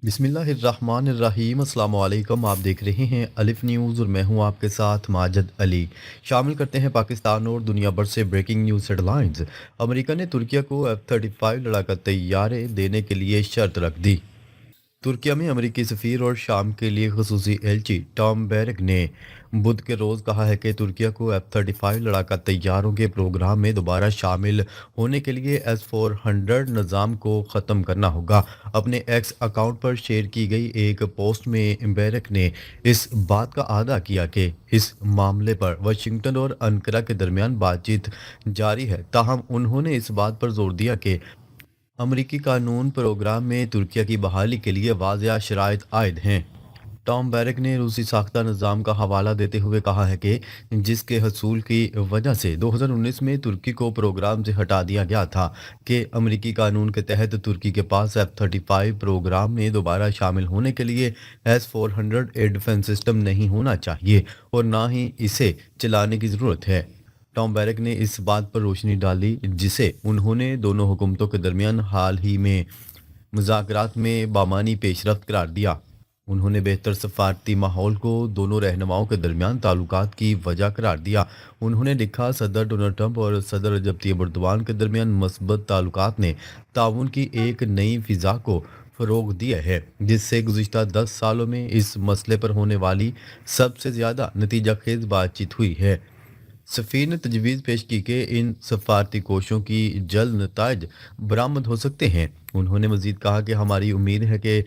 बिस्मिल्लाहिर्रहमानिर्रहीम अस्सलाम वालेकुम। आप देख रहे हैं अलिफ न्यूज़ और मैं हूं आपके साथ माजिद अली। शामिल करते हैं पाकिस्तान और दुनिया भर से ब्रेकिंग न्यूज़ हेडलाइंस। अमेरिका ने तुर्की को F-35 लड़ाका तैयारे देने के लिए शर्त रख दी। तुर्किया में अमेरिकी सफ़ीर और शाम के लिए खसूसी एलची टॉम बैरक ने बुध के रोज़ कहा है कि तुर्किया को F-35 लड़ाका तैयारों के प्रोग्राम में दोबारा शामिल होने के लिए S-400 निज़ाम को ख़त्म करना होगा। अपने एक्स अकाउंट पर शेयर की गई एक पोस्ट में बैरक ने इस बात का अदा किया कि इस मामले पर वाशिंगटन और अंकारा के दरमियान बातचीत जारी है। ताहम उन्होंने इस बात पर जोर दिया कि अमरीकी कानून प्रोग्राम में तुर्किया की बहाली के लिए वाज़ेह शराइत आयद हैं। टॉम बैरक ने रूसी साख्ता निज़ाम का हवाला देते हुए कहा है कि जिसके हसूल की वजह से 2019 में तुर्की को प्रोग्राम से हटा दिया गया था कि अमरीकी कानून के तहत तुर्की के पास F-35 प्रोग्राम में दोबारा शामिल होने के लिए S-400 एयर डिफेंस सिस्टम नहीं होना चाहिए और ना ही इसे चलाने की ज़रूरत है। टॉम बैरक ने इस बात पर रोशनी डाली जिसे उन्होंने दोनों हुकूमतों के दरमियान हाल ही में मुज़ाकरात में बामानी पेशरफ्त करार दिया। उन्होंने बेहतर सफारती माहौल को दोनों रहनुमाओं के दरमियान ताल्लुकात की वजह करार दिया। उन्होंने लिखा, सदर डोनाल्ड ट्रंप और सदर रजब तैयब एर्दोगान के दरमियान मस्बत ताल्लुकात ने ताउन की एक नई फिजा को फ़रोग़ दिया है जिससे गुज़िश्ता 10 सालों में इस मसले पर होने वाली सबसे ज़्यादा नतीजा खेज बातचीत हुई है। सफ़ीर ने तजवीज़ पेश की कि इन सफारती कोशों की जल्द नताइज बरामद हो सकते हैं। उन्होंने मज़ीद कहा कि हमारी उम्मीद है कि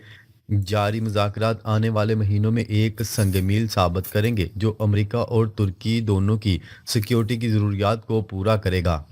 जारी मुज़ाकरात आने वाले महीनों में एक संग मील साबित करेंगे जो अमरीका और तुर्की दोनों की सिक्योरिटी की ज़रूरियात को पूरा करेगा।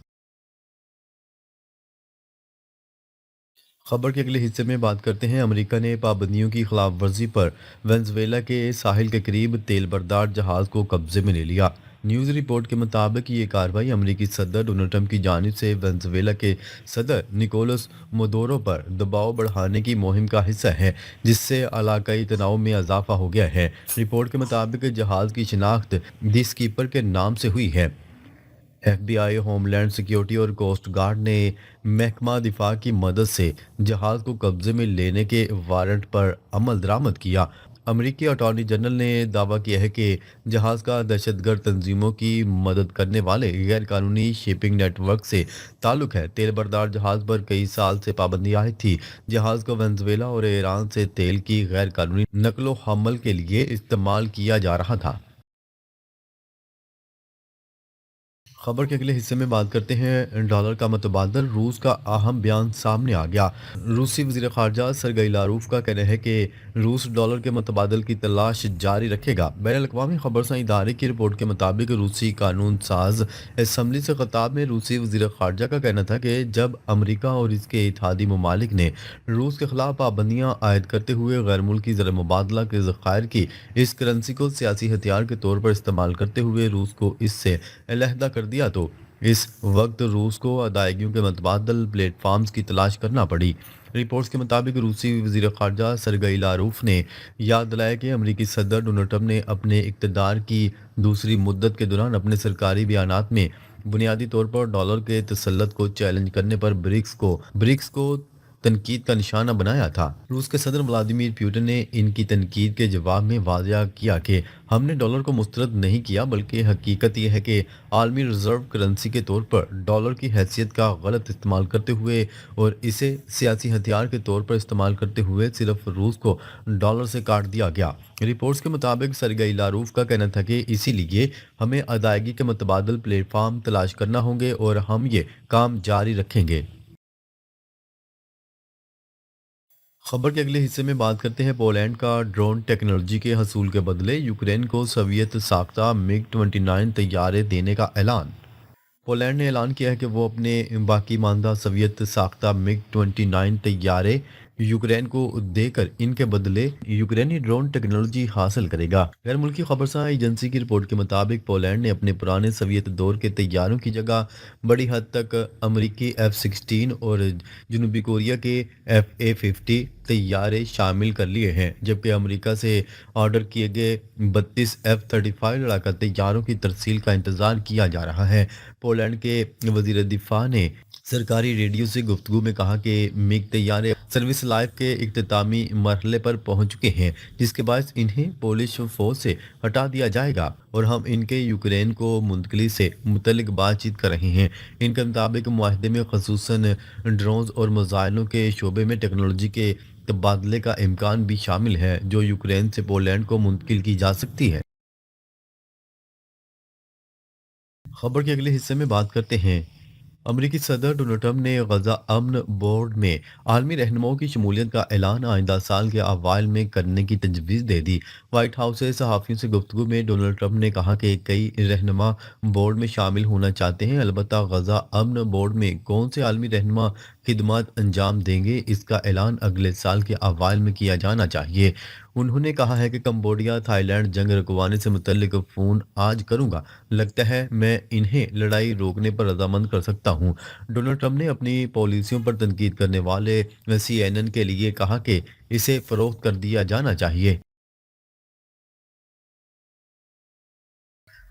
खबर के अगले हिस्से में बात करते हैं। अमेरिका ने पाबंदियों की खिलाफ वर्जी पर वेनेजुएला के साहिल के करीब तेल बरदार जहाज़ को कब्जे में ले लिया। न्यूज़ रिपोर्ट के मुताबिक ये कार्रवाई अमेरिकी सदर डोनाल्ड ट्रंप की जानिब से वेनेजुएला के सदर निकोलस मदुरो पर दबाव बढ़ाने की मुहिम का हिस्सा है जिससे इलाकाई तनाव में इजाफा हो गया है। रिपोर्ट के मुताबिक जहाज़ की शिनाख्त दी स्कीपर के नाम से हुई है। FBI, होमलैंड सिक्योरिटी और कोस्ट गार्ड ने महकमा दिफा की मदद से जहाज़ को कब्जे में लेने के वारंट पर अमल दरामद किया। अमरीकी अटॉर्नी जनरल ने दावा किया है कि जहाज़ का दहशतगर्द तंजीमों की मदद करने वाले गैर कानूनी शिपिंग नेटवर्क से ताल्लुक है। तेल बरदार जहाज़ पर कई साल से पाबंदी आई थी। जहाज़ को वेनेजुएला और ईरान से तेल की गैर कानूनी नकलो हमल के लिए इस्तेमाल किया जा रहा था। खबर के अगले हिस्से में बात करते हैं। डॉलर का मतबादल, रूस का अहम बयान सामने आ गया। रूसी वज़ीर ख़ारजा सरगई लारूफ का कहना है कि रूस डॉलर के मतबादल की तलाश जारी रखेगा। बैनुल-अक़वामी खबरसां इदारे की रिपोर्ट के मुताबिक रूसी कानून साज असम्बली से खिताब में रूसी वज़ीर ख़ारजा का कहना था कि जब अमरीका और इसके इत्तेहादी ममालिक ने रूस के खिलाफ पाबंदियाँ आयद करते हुए गैर मुल्की ज़र मुबादला के ज़खायर की इस करेंसी को सियासी हथियार के तौर पर इस्तेमाल करते हुए रूस को इससे अलहदा कर दिया तो इस वक्त रूस को अदायगियों के मतबादल प्लेटफार्म्स की तलाश करना पड़ी। रिपोर्ट्स के मुताबिक रूसी वज़ीर ख़ारजा सरगई लारूफ ने याद दिलाया कि अमरीकी सदर डोनाल्ड ट्रंप ने अपने इक़्तिदार की दूसरी मुद्दत के दौरान अपने सरकारी बयानात में बुनियादी तौर पर डॉलर के तसल्लुत को चैलेंज करने पर ब्रिक्स को तनकीद का निशाना बनाया था। रूस के सदर व्लादिमीर पुतिन ने इनकी तनकीद के जवाब में वाज़ेह किया कि हमने डॉलर को मुस्तरद नहीं किया बल्कि हकीकत यह है कि आलमी रिजर्व करेंसी के तौर पर डॉलर की हैसियत का गलत इस्तेमाल करते हुए और इसे सियासी हथियार के तौर पर इस्तेमाल करते हुए सिर्फ रूस को डॉलर से काट दिया गया। रिपोर्ट्स के मुताबिक सरगई लारूफ का कहना था कि इसीलिए हमें अदायगी के मुतबादल प्लेटफार्म तलाश करना होंगे और हम ये काम जारी रखेंगे। खबर के अगले हिस्से में बात करते हैं। पोलैंड का ड्रोन टेक्नोलॉजी के हसूल के बदले यूक्रेन को सोवियत साख्ता मिग-29 तैयारे देने का ऐलान। पोलैंड ने ऐलान किया है कि वो अपने बाकी मानदा सोवियत साख्ता मिग-29 तैयारे यूक्रेन को देकर इनके बदले यूक्रेनी ड्रोन टेक्नोलॉजी हासिल करेगा। गैर मुल्की खबरसां एजेंसी की रिपोर्ट के मुताबिक पोलैंड ने अपने पुराने सोवियत दौर के तैयारों की जगह बड़ी हद तक अमरीकी F-16 और जनूबी कोरिया के FA-50 तैयारे शामिल कर लिए हैं, जबकि अमेरिका से ऑर्डर किए गए 32 F-35 लड़ाका तैयारों की तरसील का इंतजार किया जा रहा है। पोलैंड के वजीर दिफा ने सरकारी रेडियो से गुफ्तगू में कहा कि मिग तैयारे सर्विस लाइफ के इख्तितामी मरहले पर पहुंच चुके हैं, जिसके बायस इन्हें पोलिश फौज से हटा दिया जाएगा और हम इनके यूक्रेन को मुंतकली से मुतल्लिक बातचीत कर रहे हैं। इनके मुताबिक माहदे में खसूसन ड्रोन्स और मिसाइलों के शोबे में टेक्नोलॉजी के तबादले का इम्कान भी शामिल है, जो यूक्रेन से पोलैंड को मुंतकिल की जा सकती है। खबर के अगले हिस्से में बात करते हैं। अमरीकी सदर डोनाल्ड ट्रंप ने गजा अमन बोर्ड में आलमी रहनुमाओं की शमूलियत का ऐलान आइंदा साल के अवाइल में करने की तजवीज़ दे दी। व्हाइट हाउस से सहाफ़ियों से गुफ्तगू में डोनाल्ड ट्रंप ने कहा कि कई रहनुमा बोर्ड में शामिल होना चाहते हैं, अलबत्ता गजा अमन बोर्ड में कौन से आलमी रहनुमा खिदमत अंजाम देंगे, इसका ऐलान अगले साल के अवाइल में किया जाना चाहिए। उन्होंने कहा है कि कंबोडिया थाईलैंड जंग रुकवाने से मुतल्लिक फ़ोन आज करूंगा, लगता है मैं इन्हें लड़ाई रोकने पर रजामंद कर सकता हूं। डोनाल्ड ट्रंप ने अपनी पॉलिसियों पर तनकीद करने वाले CNN के लिए कहा कि इसे फ़रोख्त कर दिया जाना चाहिए।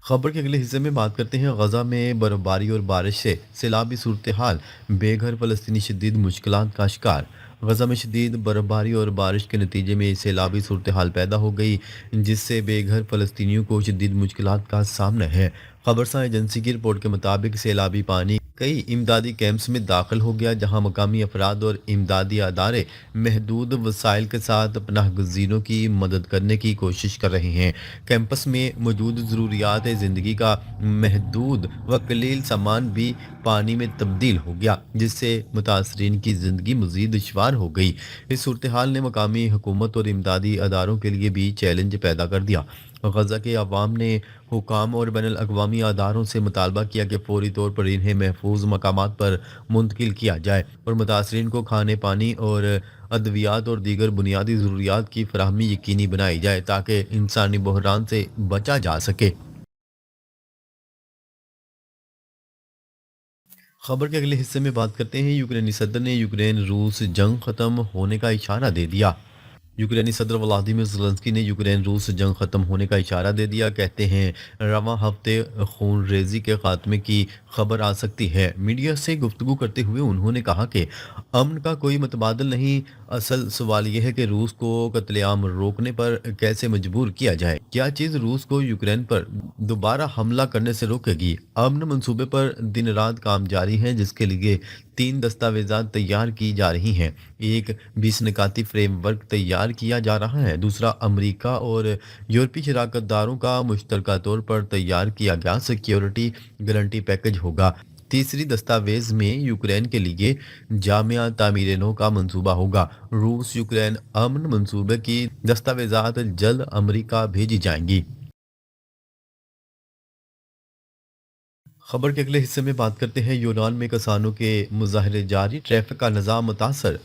खबर के अगले हिस्से में बात करते हैं। गजा में बर्फबारी और बारिश से सैलाबी सूरत हाल, बेघर फ़लस्तीनी शदीद मुश्किलात का शिकार। गजा में शदीद बर्फबारी और बारिश के नतीजे में सैलाबी सूरत हाल पैदा हो गई, जिससे बेघर फ़लस्तीनियों को शदीद मुश्किलात का सामना है। खबरसां एजेंसी की रिपोर्ट के मुताबिक सैलाबी पानी कई इमदादी कैंप्स में दाखिल हो गया, जहां मकामी अफराद और इमदादी अदारे महदूद वसाइल के साथ पनाह गज़ीरों की मदद करने की कोशिश कर रहे हैं। कैंपस में मौजूद ज़रूरियात ज़िंदगी का महदूद व कलील सामान भी पानी में तब्दील हो गया, जिससे मुतासरीन की ज़िंदगी मज़ीद दुश्वार हो गई। इस सूरत हाल ने मकामी हुकूमत और इमदादी अदारों के लिए भी चैलेंज पैदा कर दिया। गजा के अवाम ने हुकाम और बैनुल अक़वामी अदारों से मुतालबा किया कि फौरी तौर पर इन्हें महफूज मकामात पर मुंतकिल किया जाए और मुतासरीन को खाने पानी और अद्वियात और दीगर बुनियादी ज़रूरियात की फराहमी यकीनी बनाई जाए, ताकि इंसानी बहरान से बचा जा सके। खबर के अगले हिस्से में बात करते हैं। यूक्रेनी सदर ने यूक्रेन रूस जंग खत्म होने का इशारा दे दिया। यूक्रेनी सदर व्लादिमीर ज़ेलेंस्की ने यूक्रेन रूस से जंग खत्म होने का इशारा दे दिया। कहते हैं रवां हफ्ते खून रेजी के खात्मे की खबर आ सकती है। मीडिया से गुफ्तगू करते हुए उन्होंने कहा कि अमन का कोई मतबादल नहीं, असल सवाल यह है कि रूस को कत्लेआम रोकने पर कैसे मजबूर किया जाए। क्या चीज़ रूस को यूक्रेन पर दोबारा हमला करने से रोकेगी। अमन मंसूबे पर दिन रात काम जारी है, जिसके लिए 3 दस्तावेजात तैयार की जा रही हैं। एक 20 निकाती फ्रेमवर्क तैयार किया जा रहा है, दूसरा अमेरिका और यूरोपीय शराकतदारों का मुश्तरका तौर पर तैयार किया गया सिक्योरिटी गारंटी पैकेज होगा। तीसरी दस्तावेज में यूक्रेन के लिए जामिया तामीर नो का मंसूबा होगा। रूस यूक्रेन अमन मंसूबे की दस्तावेजात जल्द अमेरिका भेजी जाएंगी। खबर के अगले हिस्से में बात करते हैं। यूनान में किसानों के मुजाहरे जारी, ट्रैफिक का निज़ाम मुतासर।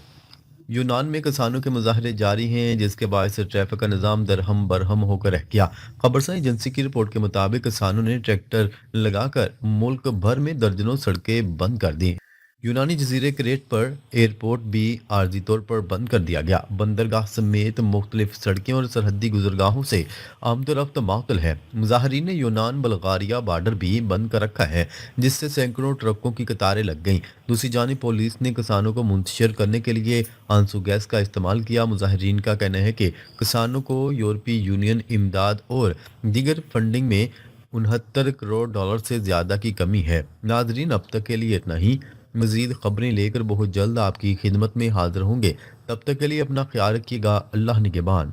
यूनान में किसानों के मुजाहरे जारी हैं, जिसके बायस ट्रैफिक का निज़ाम दरहम बरहम होकर रह गया। खबरसां एजेंसी की रिपोर्ट के मुताबिक किसानों ने ट्रैक्टर लगाकर मुल्क भर में दर्जनों सड़कें बंद कर दी। यूनानी जजीरे क्रेट पर एयरपोर्ट भी आर्जी तौर पर बंद कर दिया गया। बंदरगाह समेत मुख्तलिफ सड़कें और सरहदी गुजरगाहों से आमदोरफ्त मातल है। मुजाहरीन ने यूनान बल्गारिया बार्डर भी बंद कर रखा है, जिससे सैकड़ों ट्रकों की कतारें लग गईं। दूसरी जानिब पुलिस ने किसानों को मुंतशिर करने के लिए आंसू गैस का इस्तेमाल किया। मुजाहरीन का कहना है कि किसानों को यूरोपीय यूनियन इमदाद और दीगर फंडिंग में 69 करोड़ डॉलर से ज़्यादा की कमी है। नाजरीन, अब तक के लिए इतना ही। मज़ीद ख़बरें लेकर बहुत जल्द आपकी खिदमत में हाज़िर होंगे। तब तक के लिए अपना ख्याल रखिएगा। अल्लाह निगहबान।